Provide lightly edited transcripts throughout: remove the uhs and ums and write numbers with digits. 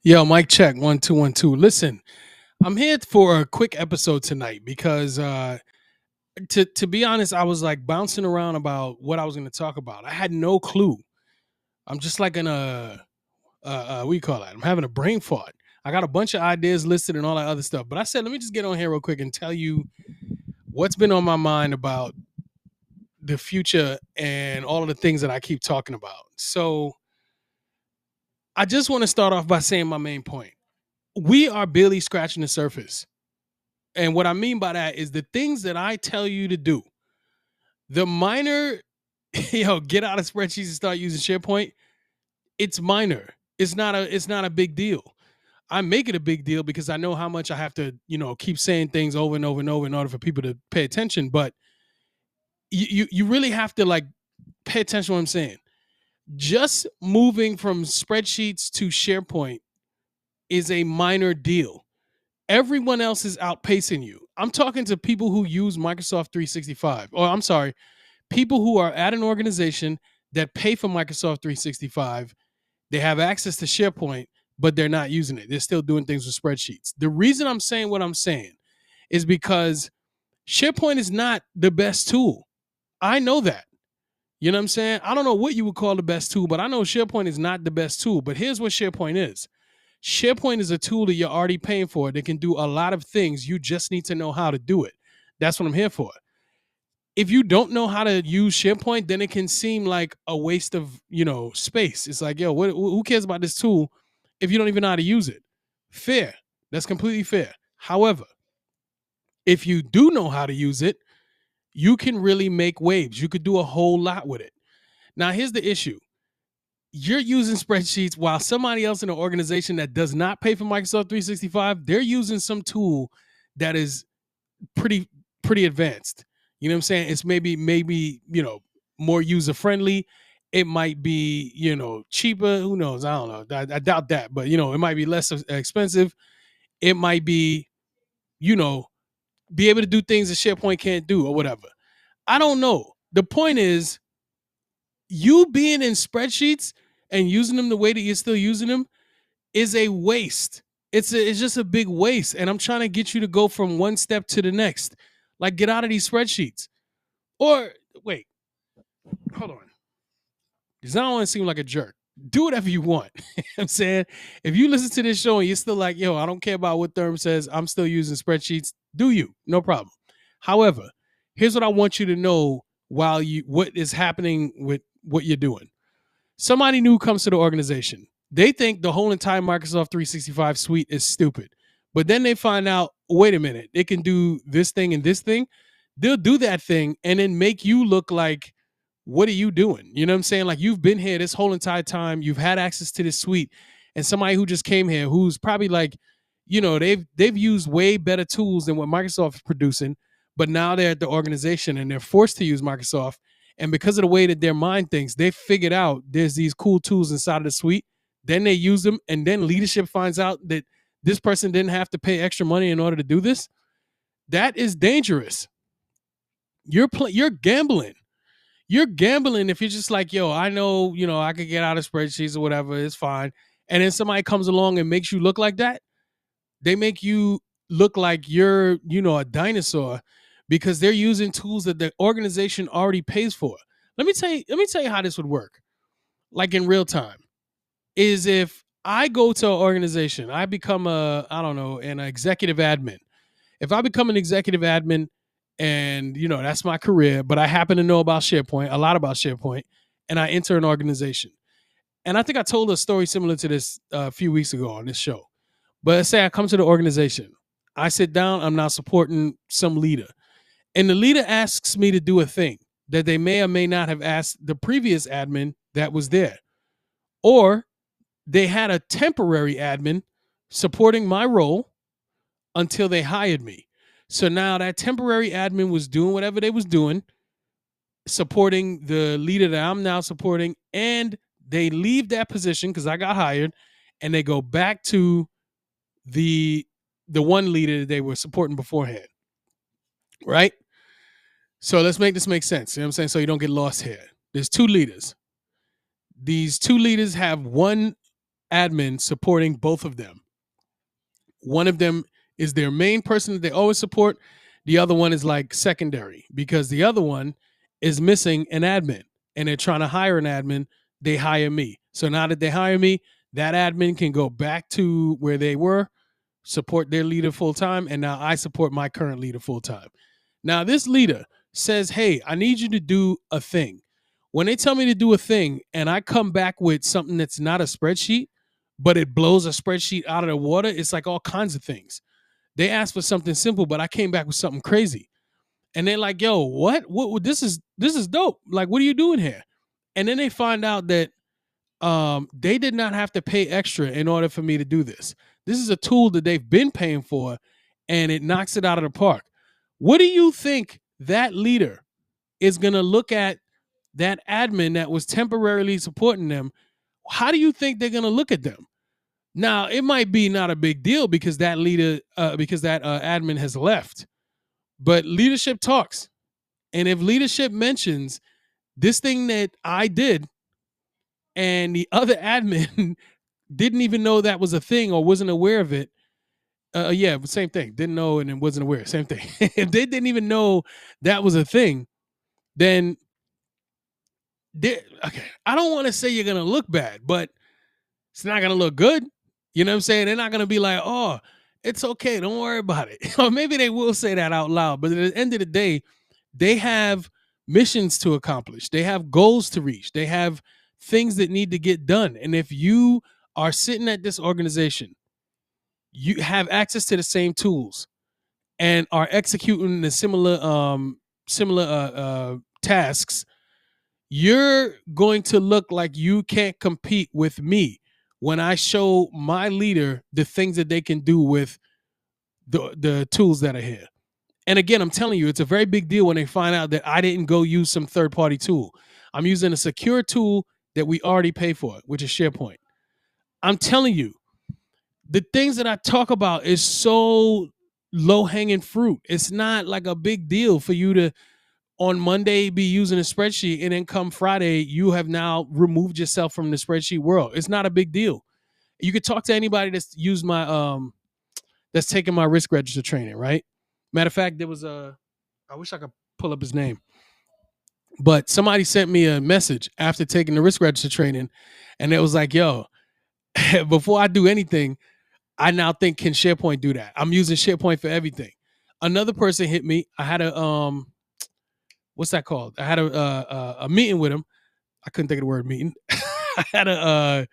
Yo, mic check 1 2 1 2. Listen, I'm here for a quick episode tonight because to be honest, I was like bouncing around about what I was going to talk about. I had no clue. I'm just like in what do you call that? I'm having a brain fart. I got a bunch of ideas listed and all that other stuff, but I said let me just get on here real quick and tell you what's been on my mind about the future and all of the things that I keep talking about. So I just want to start off by saying my main point. We are barely scratching the surface. And what I mean by that is the things that I tell you to do, the minor, get out of spreadsheets and start using SharePoint. It's minor. It's not a big deal. I make it a big deal because I know how much I have to, keep saying things over and over and over in order for people to pay attention. But you really have to like pay attention to what I'm saying. Just moving from spreadsheets to SharePoint is a minor deal. Everyone else is outpacing you. I'm talking to people who use Microsoft 365, or I'm sorry, people who are at an organization that pay for Microsoft 365. They have access to SharePoint, but they're not using it. They're still doing things with spreadsheets. The reason I'm saying what I'm saying is because SharePoint is not the best tool. I know that. You know what I'm saying? I don't know what you would call the best tool, but I know SharePoint is not the best tool. But here's what SharePoint is. SharePoint is a tool that you're already paying for that can do a lot of things. You just need to know how to do it. That's what I'm here for. If you don't know how to use SharePoint, then it can seem like a waste of, space. It's like, yo, who cares about this tool if you don't even know how to use it? Fair. That's completely fair. However, if you do know how to use it, you can really make waves. You could do a whole lot with it. Now, here's the issue. You're using spreadsheets while somebody else in an organization that does not pay for Microsoft 365, they're using some tool that is pretty pretty advanced. You know what I'm saying? It's maybe, more user friendly. It might be, cheaper. Who knows? I don't know. I doubt that, but it might be less expensive. It might be, you know, be able to do things that SharePoint can't do or whatever. I don't know. The point is, you being in spreadsheets and using them the way that you're still using them is a waste. It's just a big waste. And I'm trying to get you to go from one step to the next. Like, get out of these spreadsheets. Or wait, hold on. Because I don't want to seem like a jerk. Do whatever you want. You know what I'm saying? If you listen to this show and you're still like, yo, I don't care about what Therm says, I'm still using spreadsheets, do you? No problem. However, here's what I want you to know while what is happening with what you're doing. Somebody new comes to the organization. They think the whole entire Microsoft 365 suite is stupid. But then they find out, wait a minute, it can do this thing and this thing. They'll do that thing and then make you look like, what are you doing? You know what I'm saying? Like, you've been here this whole entire time. You've had access to this suite. And somebody who just came here who's probably like, they've used way better tools than what Microsoft is producing, but now they're at the organization and they're forced to use Microsoft. And because of the way that their mind thinks, they figured out there's these cool tools inside of the suite. Then they use them, and then leadership finds out that this person didn't have to pay extra money in order to do this. That is dangerous. You're gambling. You're gambling if you're just like, yo, I know, I could get out of spreadsheets or whatever, it's fine. And then somebody comes along and makes you look like that. They make you look like you're, a dinosaur because they're using tools that the organization already pays for. Let me tell you how this would work. Like, in real time, is if I go to an organization, I become an executive admin. If I become an executive admin and, that's my career, but I happen to know about SharePoint, a lot about SharePoint, and I enter an organization. And I think I told a story similar to this a few weeks ago on this show. But let's say I come to the organization. I sit down, I'm now supporting some leader. And the leader asks me to do a thing that they may or may not have asked the previous admin that was there. Or they had a temporary admin supporting my role until they hired me. So now that temporary admin was doing whatever they was doing, supporting the leader that I'm now supporting, and they leave that position because I got hired, and they go back to the one leader that they were supporting beforehand. Right? So let's make this make sense. You know what I'm saying? So you don't get lost here. There's two leaders. These two leaders have one admin supporting both of them. One of them is their main person that they always support. The other one is like secondary because the other one is missing an admin and they're trying to hire an admin. They hire me. So now that they hire me, that admin can go back to where they were, support their leader full time, and now I support my current leader full time. Now, this leader says, hey, I need you to do a thing. When they tell me to do a thing and I come back with something that's not a spreadsheet, but it blows a spreadsheet out of the water, it's like all kinds of things. They asked for something simple, but I came back with something crazy. And they're like, yo, what this is dope. Like, what are you doing here? And then they find out that they did not have to pay extra in order for me to do this. This is a tool that they've been paying for, and it knocks it out of the park. What do you think that leader is going to look at that admin that was temporarily supporting them? How do you think they're going to look at them? Now, it might be not a big deal because that leader, admin has left, but leadership talks. And if leadership mentions this thing that I did and the other admin didn't even know that was a thing or wasn't aware of it, yeah, same thing. Didn't know and wasn't aware. Same thing. If they didn't even know that was a thing, then okay. I don't want to say you're gonna look bad, but it's not gonna look good. You know what I'm saying? They're not gonna be like, oh, it's okay, don't worry about it. Or maybe they will say that out loud, but at the end of the day, they have missions to accomplish. They have goals to reach. They have things that need to get done. And if you are sitting at this organization, you have access to the same tools and are executing the similar tasks, you're going to look like you can't compete with me when I show my leader the things that they can do with the tools that are here. And again, I'm telling you, it's a very big deal when they find out that I didn't go use some third-party tool. I'm using a secure tool that we already pay for, which is SharePoint. I'm telling you, the things that I talk about is so low-hanging fruit. It's not like a big deal for you to, on Monday, be using a spreadsheet, and then come Friday, you have now removed yourself from the spreadsheet world. It's not a big deal. You could talk to anybody that's used my, that's taken my risk register training, right? Matter of fact, there was I wish I could pull up his name, but somebody sent me a message after taking the risk register training, and it was like, yo, before I do anything, I now think, can SharePoint do that? I'm using SharePoint for everything. Another person hit me. I had a what's that called? I had a meeting with him. I couldn't think of the word meeting. I had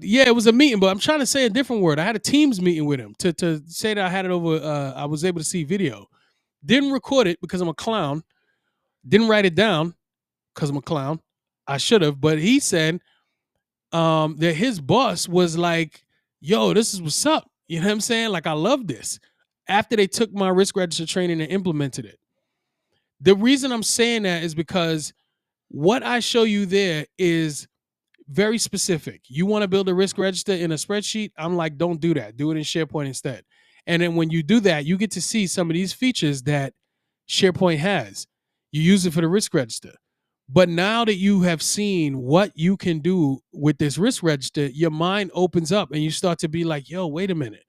yeah, it was a meeting, but I'm trying to say a different word. I had a Teams meeting with him to say that I had it over. I was able to see video. Didn't record it because I'm a clown. Didn't write it down because I'm a clown. I should have, but he said that his boss was like, yo, this is what's up. You know what I'm saying? Like, I love this. After they took my risk register training and implemented it. The reason I'm saying that is because what I show you there is very specific. You want to build a risk register in a spreadsheet? I'm like, don't do that. Do it in SharePoint instead. And then when you do that, you get to see some of these features that SharePoint has. You use it for the risk register. But now that you have seen what you can do with this risk register, your mind opens up and you start to be like, yo, wait a minute.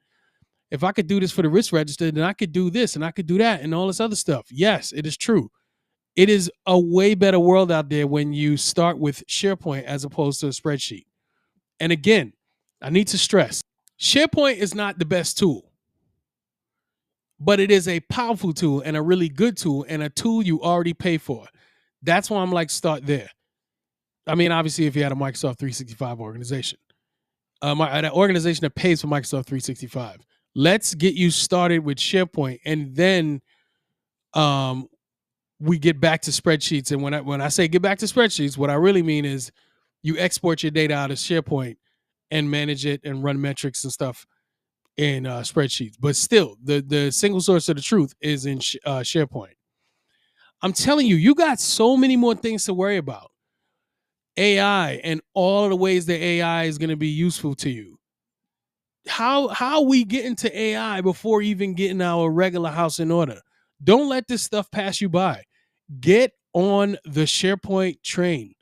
If I could do this for the risk register, then I could do this and I could do that and all this other stuff. Yes, it is true. It is a way better world out there when you start with SharePoint as opposed to a spreadsheet. And again, I need to stress, SharePoint is not the best tool, but it is a powerful tool and a really good tool and a tool you already pay for. That's why I'm like, start there. I mean, obviously, if you had a Microsoft 365 organization, an organization that pays for Microsoft 365, let's get you started with SharePoint, and then we get back to spreadsheets. And when I say get back to spreadsheets, what I really mean is you export your data out of SharePoint and manage it and run metrics and stuff in spreadsheets. But still, the single source of the truth is in SharePoint. I'm telling you, you got so many more things to worry about. AI and all the ways that AI is going to be useful to you. How we get into AI before even getting our regular house in order? Don't let this stuff pass you by. Get on the SharePoint train.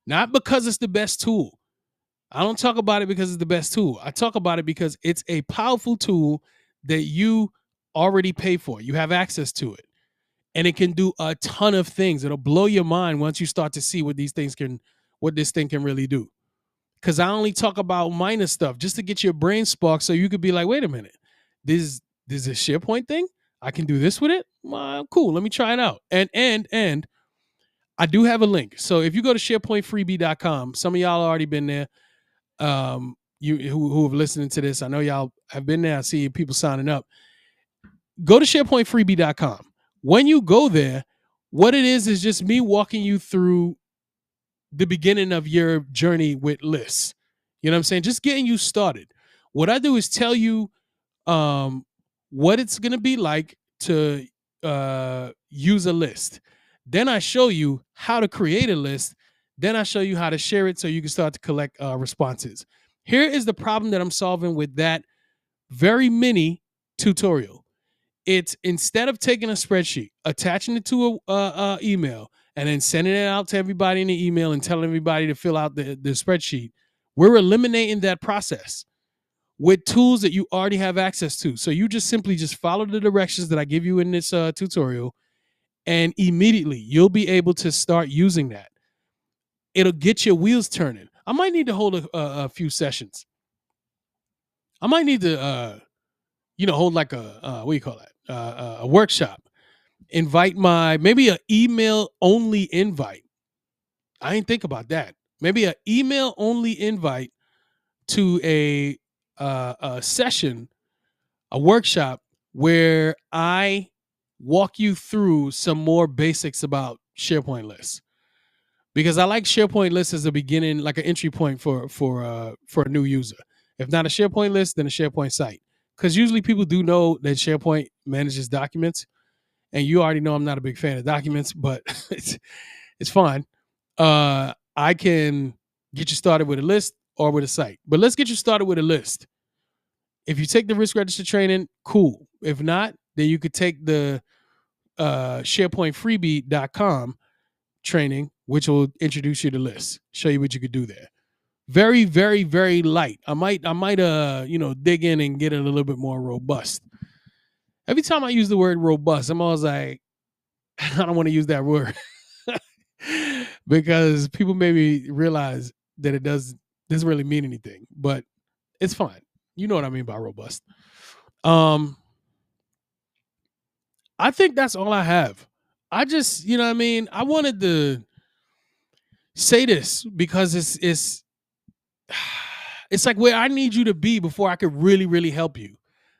Not because it's the best tool. I don't talk about it because it's the best tool. I talk about it because it's a powerful tool that you already pay for. You have access to it. And it can do a ton of things. It'll blow your mind once you start to see what this thing can really do. Because I only talk about minor stuff just to get your brain sparked so you could be like, wait a minute, this is a SharePoint thing? I can do this with it? Cool, let me try it out. And I do have a link. So if you go to SharePointFreebie.com, some of y'all already been there. You who have listened to this, I know y'all have been there. I see people signing up. Go to SharePointFreebie.com. When you go there, what it is just me walking you through the beginning of your journey with lists. You know what I'm saying? Just getting you started. What I do is tell you what it's going to be like to use a list. Then I show you how to create a list. Then I show you how to share it so you can start to collect responses. Here is the problem that I'm solving with that very mini tutorial. It's instead of taking a spreadsheet, attaching it to a email, and then sending it out to everybody in the email and telling everybody to fill out the spreadsheet, we're eliminating that process with tools that you already have access to. So you just simply follow the directions that I give you in this tutorial, and immediately you'll be able to start using that. It'll get your wheels turning. I might need to hold a few sessions. I might need to, hold like a, what do you call that? A workshop. Invite maybe an email only invite. I ain't think about that. Maybe an email only invite to a session, a workshop where I walk you through some more basics about SharePoint lists. Because I like SharePoint lists as a beginning, like an entry point for a new user. If not a SharePoint list, then a SharePoint site. Because usually people do know that SharePoint manages documents. And you already know I'm not a big fan of documents, but it's fine. I can get you started with a list or with a site. But let's get you started with a list. If you take the risk register training, cool. If not, then you could take the SharePointFreebie.com training, which will introduce you to lists, show you what you could do there. Very, very, very light. I might dig in and get it a little bit more robust. Every time I use the word robust, I'm always like, I don't want to use that word because people maybe realize that it doesn't really mean anything, but it's fine. You know what I mean by robust. I think that's all I have. I just, I wanted to say this because it's like where I need you to be before I could really, really help you.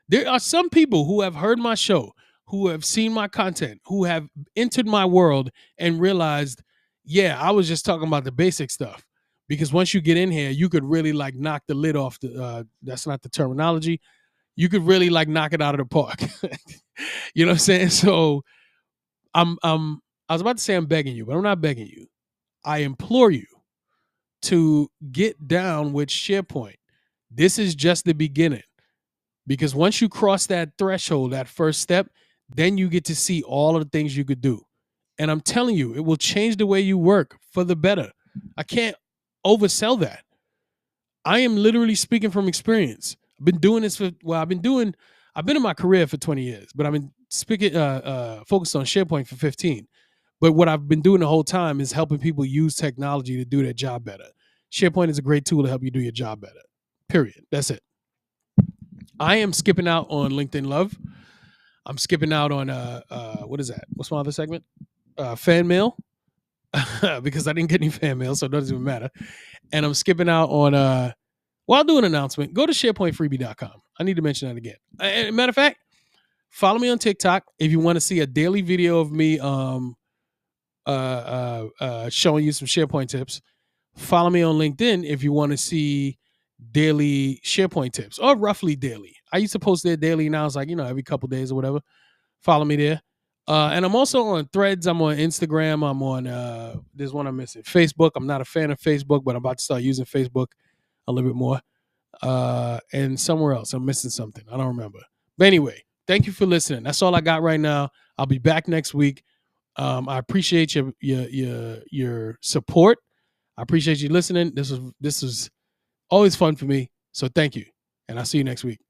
There are some people who have heard my show, who have seen my content, who have entered my world and realized, yeah, I was just talking about the basic stuff. Because once you get in here, you could really like knock the lid off that's not the terminology. You could really like knock it out of the park. You know what I'm saying? So I was about to say I'm begging you, but I'm not begging you. I implore you to get down with SharePoint. This is just the beginning. Because once you cross that threshold, that first step, then you get to see all of the things you could do. And I'm telling you, it will change the way you work for the better. I can't oversell that. I am literally speaking from experience. I've been doing this I've been in my career for 20 years, but I've been focused on SharePoint for 15. But what I've been doing the whole time is helping people use technology to do their job better. SharePoint is a great tool to help you do your job better. Period. That's it. I am skipping out on LinkedIn Love. I'm skipping out on what is that? What's my other segment? Fan mail. Because I didn't get any fan mail, so it doesn't even matter. And I'm skipping out on I'll do an announcement. Go to SharePointFreebie.com. I need to mention that again. Matter of fact, follow me on TikTok if you want to see a daily video of me showing you some SharePoint tips. Follow me on LinkedIn if you want to see daily SharePoint tips, or roughly daily. I used to post there daily. Now it's like, every couple days or whatever. Follow me there. And I'm also on Threads. I'm on Instagram. I'm on, there's one I'm missing, Facebook. I'm not a fan of Facebook, but I'm about to start using Facebook a little bit more. And somewhere else, I'm missing something. I don't remember. But anyway, thank you for listening. That's all I got right now. I'll be back next week. I appreciate your support. I appreciate you listening. This was Always fun for me. So thank you. And I'll see you next week.